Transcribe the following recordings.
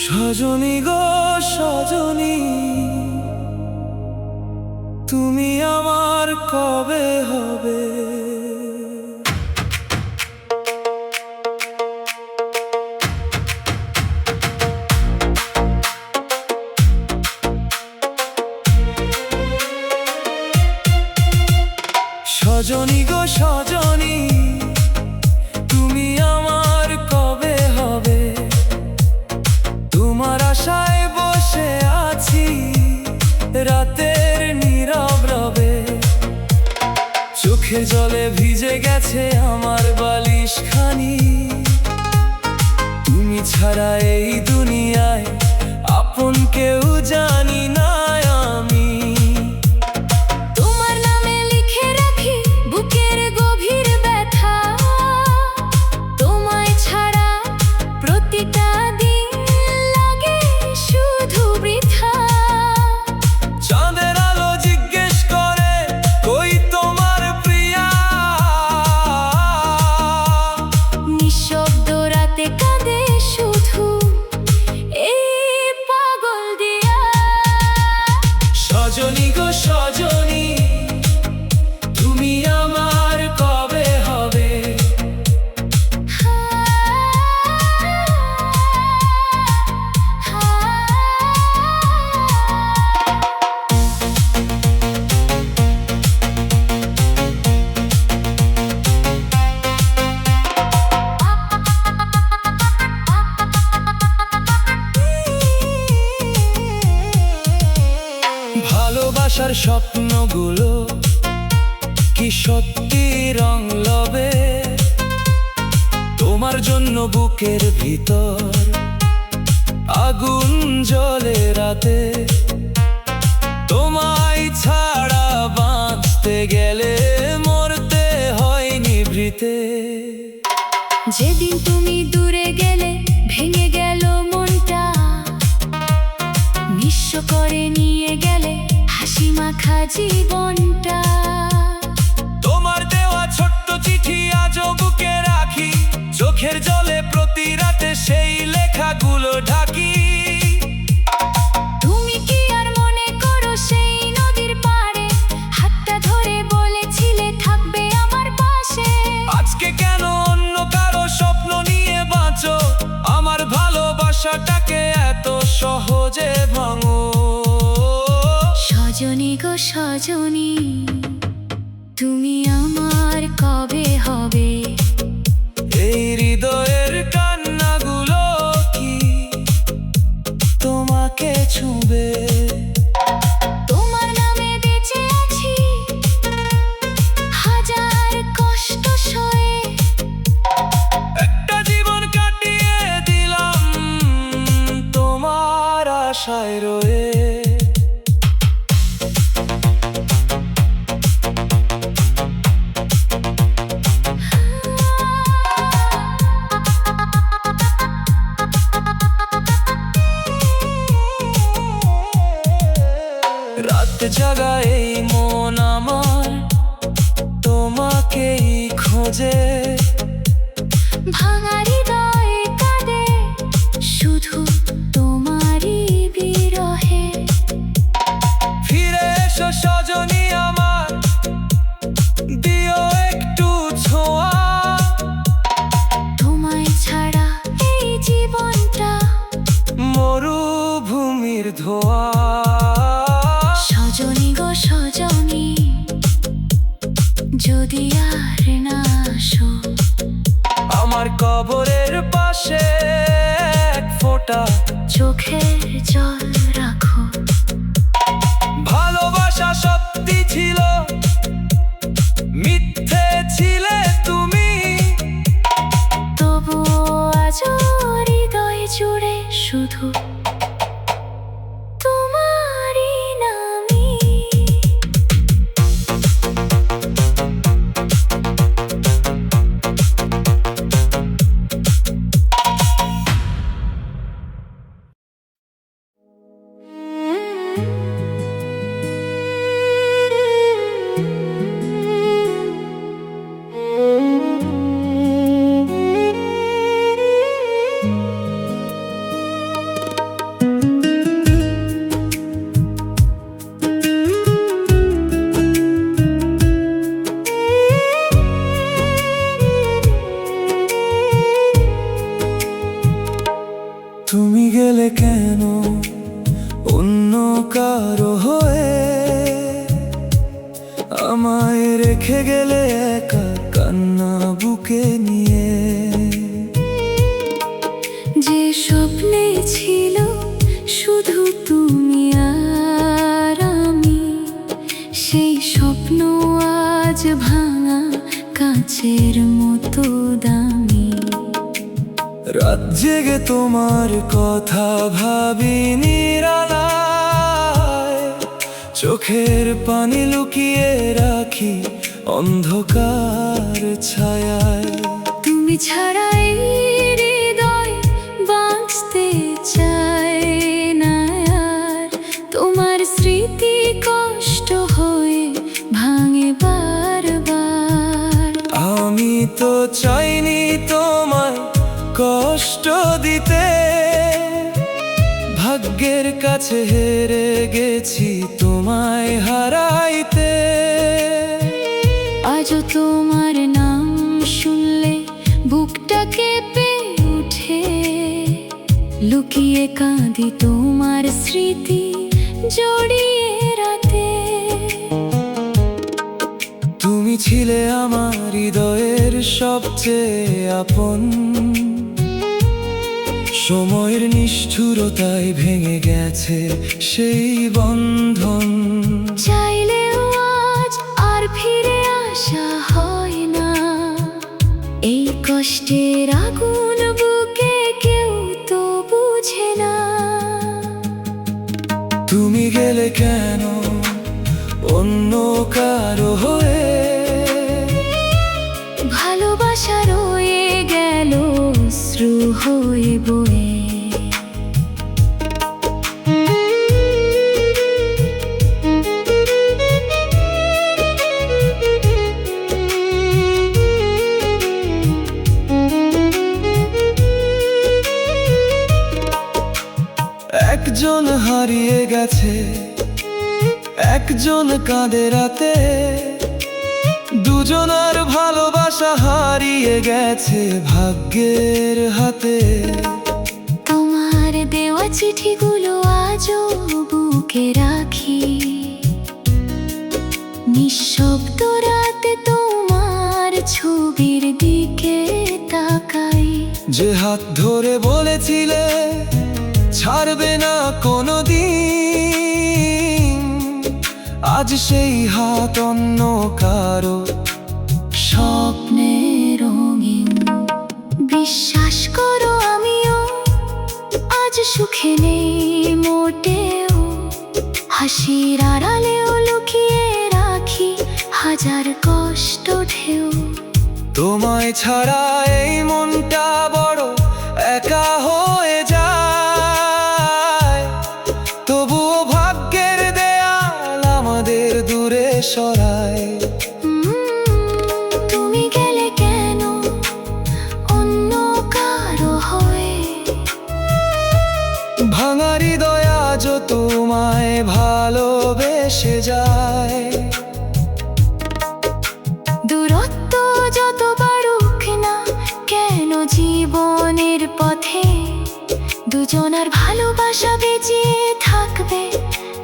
সজনী গো সজনী, তুমি আমার কবে হবে? সজনী গো সজনী, তুমি আমার কবে হবে? তোমার আশায় বসে আছি রাতের নীরব রবে। চোখের জলে ভিজে গেছে আমার বালিশ খানি। তুমি ছাড়া এই দুনিয়ায় আপন কেউ জানি না আমি। তোমার নামে লিখে রাখি বুকের গভীর ব্যথা। তোমায় ছাড়া প্রতিটা দিন লাগে শুধু বৃথা। চাঁদের আলো জিজ্ঞেস করে কই তোমার প্রিয়া? নিঃশব্দ রাতে কাঁদে শুধু এই পাগল দিয়া। সজনী গো সজনী, তুমি আমার কবে হবে? ভালোবাসার স্বপ্নগুলো কি সত্যি রং লবে? তোমার জন্য বুকের ভিতর আগুন জ্বলে রাতে। তোমায় ছাড়া বাঁচতে গেলে মরতে হয় নিভৃতে। যেদিন তুমি দূরে গেলে ভেঙে গেল মনটা। নিঃস্ব করে নিয়ে গেলে হাসি মাখা জীবনটা। তোমার দেওয়া ছোট্ট চিঠি আজও বুকে রাখি। চোখের জলে প্রতি রাতে সেই লেখাগুলো ঢাকি। তুমি কি আর মনে করো সেই নদীর পাড়ে হাতটা ধরে বলেছিলে থাকবে আমার পাশে? আজকে কেন অন্য কারো স্বপ্ন নিয়ে বাঁচো? আমার ভালোবাসাটাকে এত সহজে ভাঙো। সজনী গো সজনী, তুমি আমার কবে হবে? এই হৃদয়ের কান্নাগুলো কি তোমাকে ছুঁবে? তোমার নামে বেঁচে আছি হাজার কষ্ট সয়ে। একটা জীবন কাটিয়ে দিলাম তোমার আশায় রয়ে। রাত জাগা এই মন আমার তোমাকেই খোঁজে। ভাঙা হৃদয় কাঁদে শুধু তোমারই বিরহে। ফিরে এসো সজনী আমার, দিও একটু ছোঁয়া। তোমায় ছাড়া এই জীবনটা মরুভূমির ধোয়া। সজনী গো সজনী, যদি আর না আসো আমার কবরের পাশে এক ফোঁটা চোখের জল রাখো। ভালোবাসা সত্যি ছিল, মিথ্যে ছিলে তুমি। তবুও আজও হৃদয় জুড়ে শুধু তোমারই নামই। গেলে একা কান্না বুকে নিয়ে। যে স্বপ্নে ছিল শুধু তুমি আর আমি, সেই স্বপ্ন আজ ভাঙা কাঁচের মতো দামি। রাত জেগে তোমার কথা ভাবি নিরালায়, চোখের পানি লুকিয়ে রাখি অন্ধকার ছায়ায়। তুমি ছাড়াই হৃদয় বাঁচতে চায় না আর, তোমার স্মৃতি কষ্ট হয়ে ভাঙে বারবার। আমি তো চাইনি তোমায় কষ্ট দিতে, ভাগ্যের কাছে হেরে গেছি তোমায় হারাইতে। আজও তোমার নাম শুনলে বুকটা কেঁপে উঠে, লুকিয়ে কাঁদি তোমার স্মৃতি জড়িয়ে রাতে। তুমি ছিলে আমার হৃদয়ের সবচেয়ে আপন, সময়ের নিষ্ঠুরতায় ভেঙে গেছে সেই বন্ধন। চাইলেও আজ আর ফিরে আসা হয় না, এই কষ্টের আগুন বুকে কেউ তো বুঝে না। তুমি গেলে কেন অন্য কারো হয়ে, ভালোবাসা রয়ে গেল অশ্রু হয়ে বয়ে। একজন হারিয়ে গেছে, একজন কাঁদে রাতে, দুজনার ভালোবাসা হারিয়ে গেছে ভাগ্যের হাতে। তোমার দেওয়া চিঠিগুলো আজও বুকে রাখি, নিঃশব্দ রাতে তোমার ছবির দিকে তাকাই। যে হাত ধরে বলেছিলে ছাড়বে না কোনোদিন, আজ সেই হাত অন্য কারো স্বপ্নে রঙিন। বিশ্বাস করো আমিও আজ সুখে নেই মোটেও, হাসির আড়ালেও লুকিয়ে রাখি হাজার কষ্ট ঢেউ। তোমায় ছাড়া এই মনটা বড় একা হয়ে যায়, তবুও ভাগ্যের দেয়াল আমাদের দূরে সরায়। তুমি গেলে কেন অন্য কারো হয়ে, ভাঙা হৃদয় আজও তোমায় ভালোবেসে যায়। দূরত্ব যত বাড়ুক না কেন জীবনের পথে, দুজনার ভালোবাসা বেঁচে থাকবে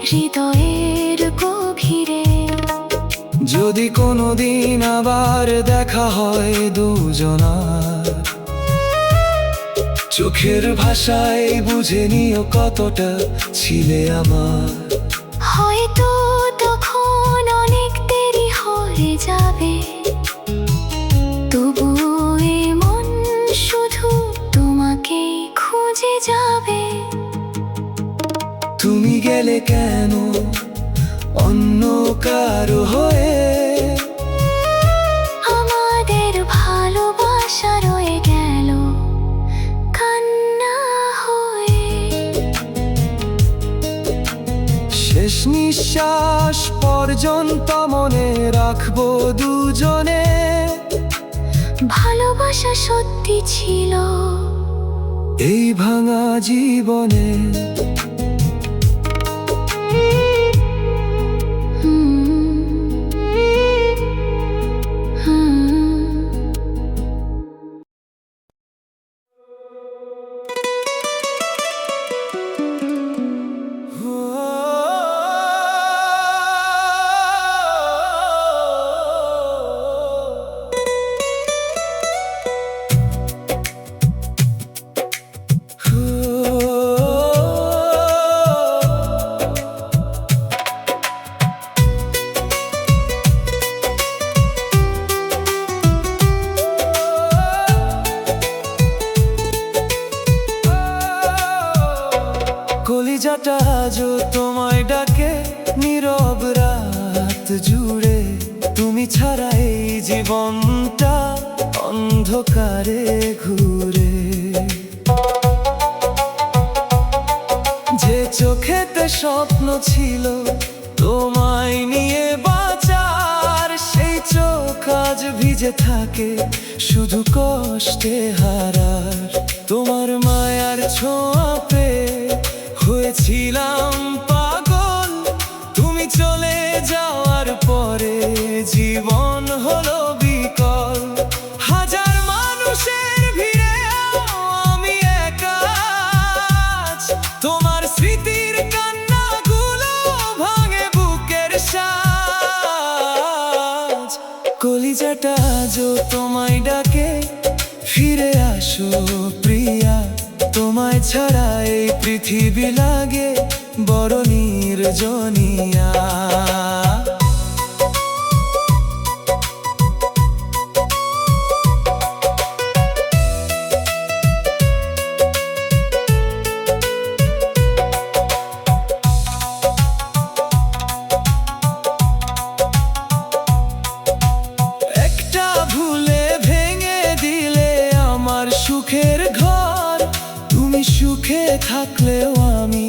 হৃদয়ের গভীরে। যদি কোনোদিন আবার দেখা হয় দুজনার, চোখের ভাষায় বুঝে নিও কতটা ছিলে আমার। হয়তো তখন অনেক দেরি হয়ে যাবে, তবুও এ মন শুধু তোমাকে খুঁজে যাবে। তুমি গেলে কেন অন্য কারো হয়ে, আমাদের ভালোবাসা রয়ে গেল কান্না হয়ে। শেষ নিঃশ্বাস পর্যন্ত মনে রাখবো দুজনে, ভালোবাসা সত্যি ছিল এই ভাঙা জীবনে। আজও তোমায় ডাকে নীরব রাত জুড়ে। তুমি ছাড়া এই জীবনটা অন্ধকারে ঘুরে। যে চোখেতে স্বপ্ন ছিল তোমায় নিয়ে বাঁচার, সেই চোখ আজ ভিজে থাকে শুধু কষ্টে হারার। তোমার মায়ার ছোঁয়া পেয়ে হয়েছিলাম পাগল। তুমি চলে যাওয়ার পরে জীবন হলো বিকল। হাজার মানুষের ভিড়ে আমি একা আজ। তোমার স্মৃতির কান্নাগুলো ভাঙে বুকের সাজ। কলিজাটা আজও তোমায় ডাকে ফিরে আসো প্রিয়া। তোমায় ছাড়া এই পৃথিবী লাগে বড় নির্জনিয়া। একটা ভুলে ভেঙে দিলে আমার সুখের ঘর। তুমি সুখে থাকলেও আমি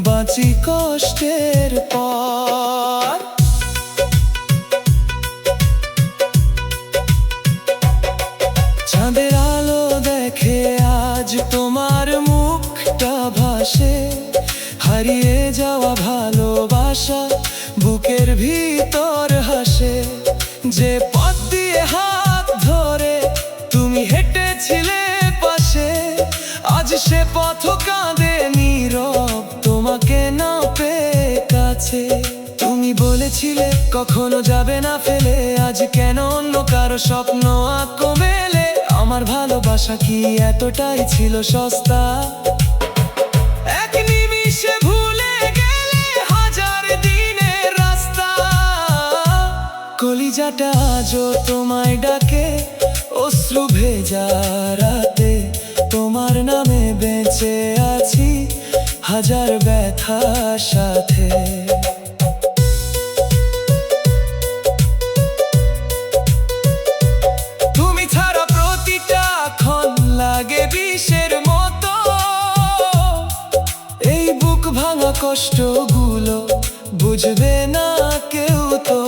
বাঁচি কষ্টের পর। চাঁদের আলো দেখে আজ তোমার মুখটা ভাসে। হারিয়ে যাওয়া ভালোবাসা বুকের ভিতর হাসে। যে পথ দিয়ে হাত ধরে তুমি হেঁটেছিলে পাশে, আজ সে পথ কাঁদে নীরব তোমাকে না পেয়ে কাছে। তুমি বলেছিলে কখনো যাবে না ফেলে, আজ কেন অন্য কারো স্বপ্ন আঁকো মেলে। আমার ভালোবাসা কি এতটাই ছিল সস্তা? এক নিমিষে ভুলে গেলে হাজার দিনের রাস্তা। কলিজাটা আজও তোমায় ডাকে অশ্রু ভেজা রাতে। তোমার নামে বেঁচে আছি হাজার ব্যথার সাথে। তুমি ছাড়া প্রতিটা ক্ষণ লাগে বিষের মতো। এই বুক ভাঙা কষ্টগুলো বুঝবে না কেউ তো।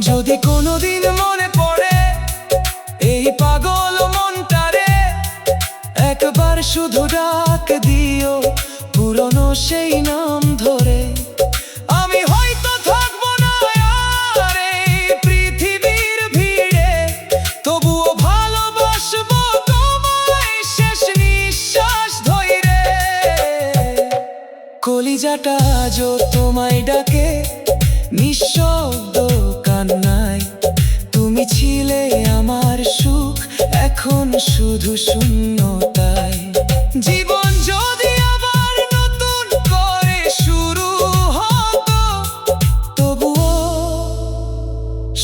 যদি কোনোদিন মনে পড়ে এই পাগল মনটারে, একবার শুধু ডাক দিও পুরনো সেই নাম ধরে। আমি হয়তো থাকবো না আর এই পৃথিবীর ভিড়ে, তবুও ভালোবাসবো তোমায় শেষ নিঃশ্বাস ধরে। কলিজাটা আজও তোমায় ডাকে নিঃশব্দ কান্নায়। তুমি ছিলে আমার সুখ, এখন শুধু শূন্যতায়। জীবন যদি আবার নতুন করে শুরু হতো, তবুও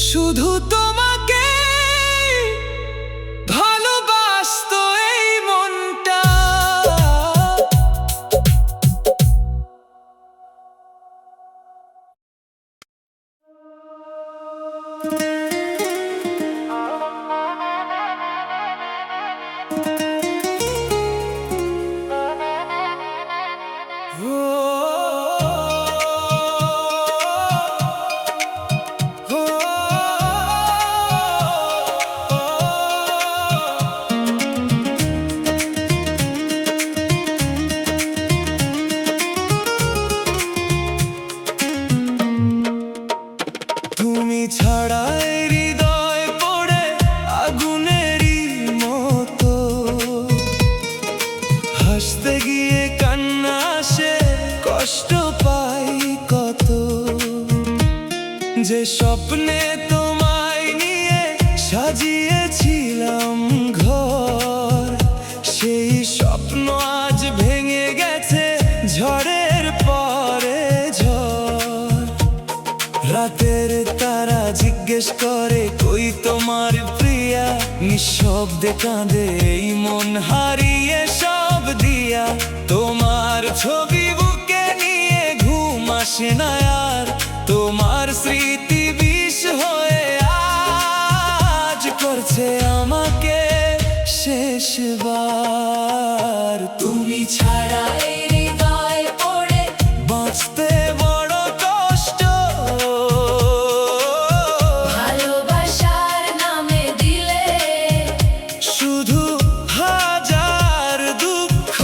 শুধু তোমাকে ভালোবাসতো এই মনটা। তুমি ছাড়া হৃদয় পড়ে আগুনেরই মতো। হাসতে গিয়ে কান্না আসে, কষ্ট পাই কত। যে স্বপ্নে তোমায় নিয়ে সাজিয়েছিলাম ঘর, সেই স্বপ্ন আজ ভেঙে গেছে ঝড়ের পরে ঝড়। রাতের তারা জিজ্ঞেস করে কই তোমার প্রিয়া, নিঃস্ব শব্দে কাঁদে এই মন হারিয়ে সব দিয়া। তোমার ছবি বুকে নিয়ে ঘুম আসে না আর, তোমার স্মৃতি বিষ হয়ে আজ করছে আমাকে শেষবার। তুমি ছাড়া এই হৃদয় পড়ে বাঁচতে বড় কষ্ট, ভালোবাসার নামে দিলে শুধু হাজার দুঃখ।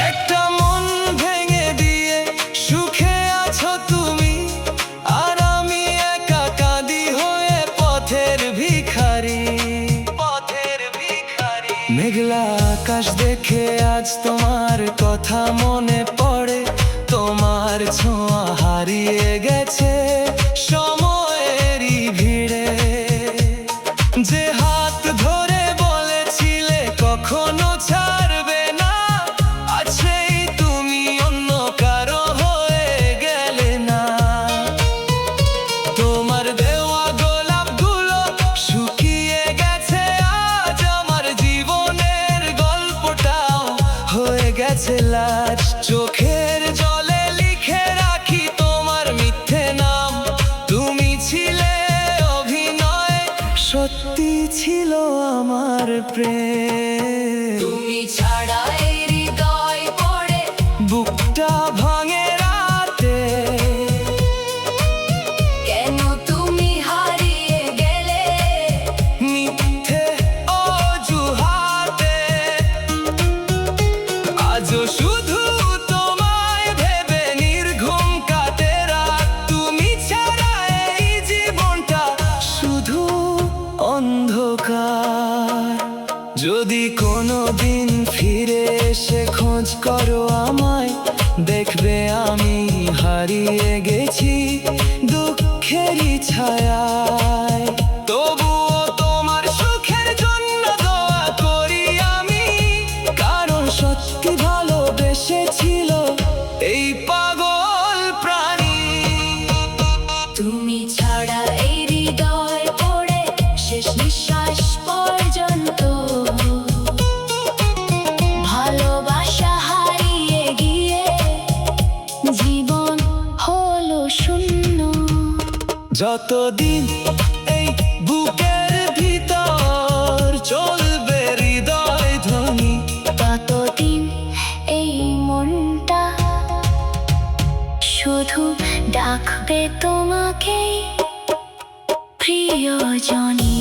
একটা মন ভেঙে দিয়ে সুখে আছো তুমি, আর আমি একা কাঁদি হয়ে পথের ভিখারি। মেঘলা আকাশ দেখে আজ তোমার কথা মনে পড়ে, তোমার ছোঁয়া হারিয়ে গেছে সময়েরই ভিড়ে। যে হাত ধরে বলেছিলে কখনো ছাড়বে না, আজ সেই তুমি অন্য কারো হয়ে গেলে না। তোমার দেওয়া গোলাপগুলো শুকিয়ে গেছে আজ, আমার জীবনের গল্পটাও হয়ে গেছে লাজ। চোখের জলে লিখে রাখি তোমার মিথ্যে নাম, তুমি ছিলে অভিনয়, সত্যি ছিল আমার প্রেম। তুমি ছাড়া এই হৃদয় পড়ে বুকটা ভাঙে রাতে, কেন তুমি হারিয়ে গেলে মিথ্যে অজুহাতে। আজও শুধু তোমায় ভেবে নির্ঘুম কাটে রাত, তুমি ছাড়া এই জীবনটা শুধু অন্ধকার। যদি কোনো দিন ফিরে এসে খোঁজ করো আমায়, দেখবে আমি হারিয়ে গেছি দুঃখেরই ছায়ায়। তবুও তোমার সুখের জন্য দোয়া করি আমি, কারণ সত্যি ভালোবেসেছিল এই পাগল প্রাণী। তুমি ছাড়া এই হৃদয় পড়ে শেষ নিঃশ্বাস পর্যন্ত, ভালোবাসা হারিয়ে গিয়ে জীবন হলো শূন্য। যতদিন এই বুকের ভিতর চলবে হৃদয় ধ্বনি, ততদিন এই মনটা শুধু ডাকবে তোমাকে প্রিয়জনী।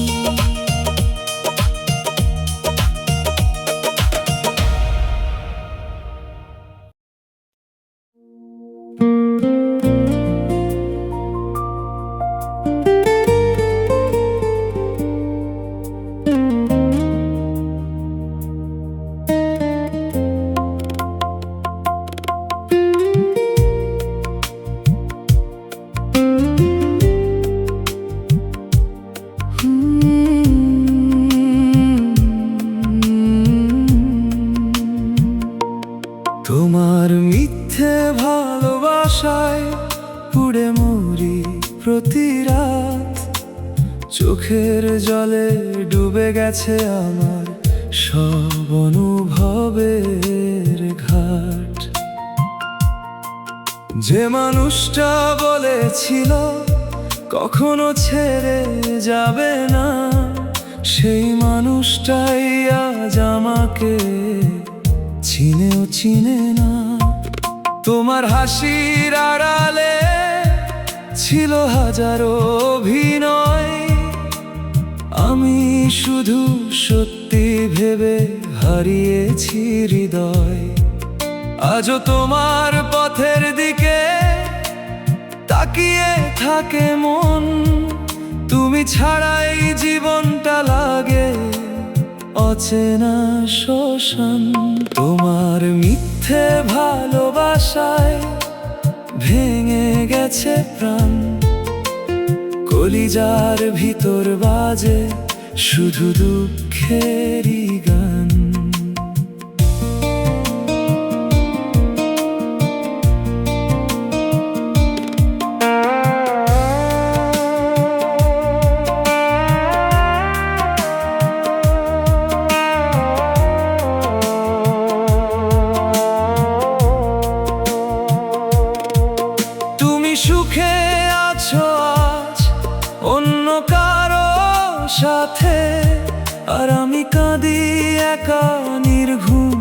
তোমার মিথ্যে ভালোবাসায় পুড়ে মরি প্রতি রাত, চোখের জলে ডুবে গেছে আমার সব অনুভবের ঘাট। যে মানুষটা বলেছিল কখনো ছেড়ে যাবে না, সেই মানুষটাই আজ আমাকে চিনেও চিনে না। তোমার হাসির আড়ালে ছিল হাজারো অভিনয়, আমি শুধু সত্যি ভেবে হারিয়েছি হৃদয়। আজও তোমার পথের দিকে তাকিয়ে থাকে মন, তুমি ছাড়াই জীবনটা লাগে অচেনা শ্মশান। তোমার মিথ্যে ভালোবাসায় ভেঙে গেছে প্রাণ, কলিজার ভিতর বাজে শুধু দুঃখেরই গান। তুমি সুখে আছো আজ অন্য কারো সাথে, আর আমি কাঁদি একা নির্ঘুম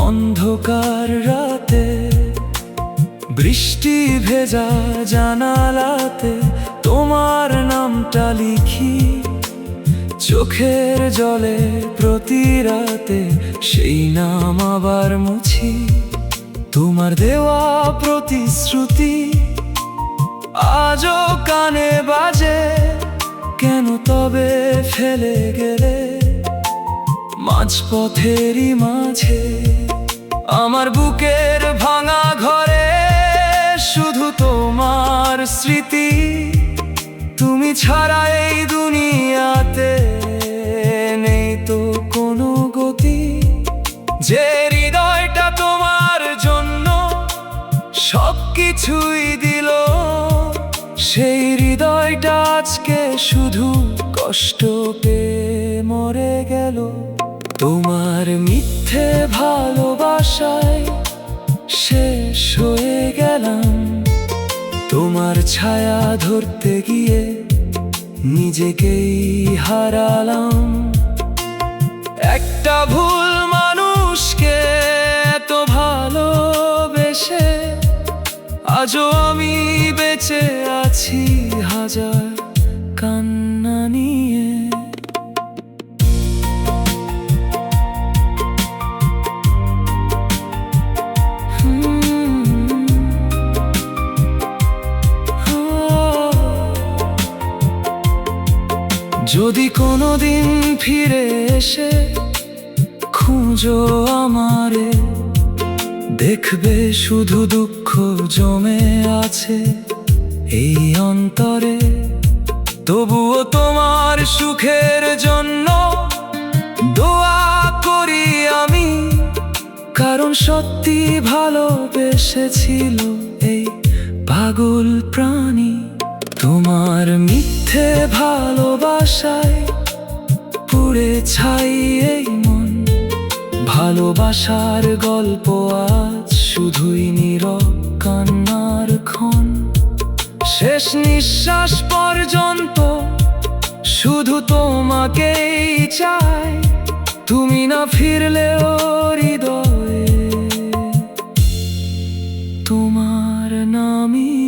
অন্ধকার রাতে। বৃষ্টি ভেজা জানালাতে তোমার নামটা লিখি, চোখের জলে প্রতি রাতে সেই নাম আবার মুছি। তোমার দেওয়া প্রতিশ্রুতি আজও কানে বাজে, কেন তবে ফেলে গেলে মাঝপথেরই মাঝে? আমার বুকের ভাঙা ঘরে শুধু তোমার স্মৃতি, তুমি ছাড়া এই দুনিয়াতে নেই তো কোনো গতি। যে হৃদয়টা তোমার জন্য সবকিছুই দিল, সেই হৃদয়টা আজকে শুধু কষ্ট পেয়ে মরে গেল। তোমার মিথ্যে ভালোবাসায় শেষ হয়ে গেলাম, তোমার ছায়া ধরতে গিয়ে নিজেকেই হারালাম। একটা ভুল মানুষকে এত ভালোবেসে আজও আমি বেঁচে আছি হাজার কান্না নিয়ে। যদি কোনোদিন ফিরে এসে খুঁজো আমারে, দেখবে শুধু দুঃখ জমে আছে এই অন্তরে। তবুও তোমার সুখের জন্য দোয়া করি আমি, কারণ সত্যি ভালোবেসেছিল এই পাগল প্রাণী। তোমার মিথ্যে ভালোবাসায় পুড়ে ছাই এই মন, ভালোবাসার গল্প আজ শুধুই নীরব কান্নার ক্ষণ। শেষ নিঃশ্বাস পর্যন্ত শুধু তোমাকেই চাই, তুমি না ফিরলেও হৃদয়ে তোমার নামই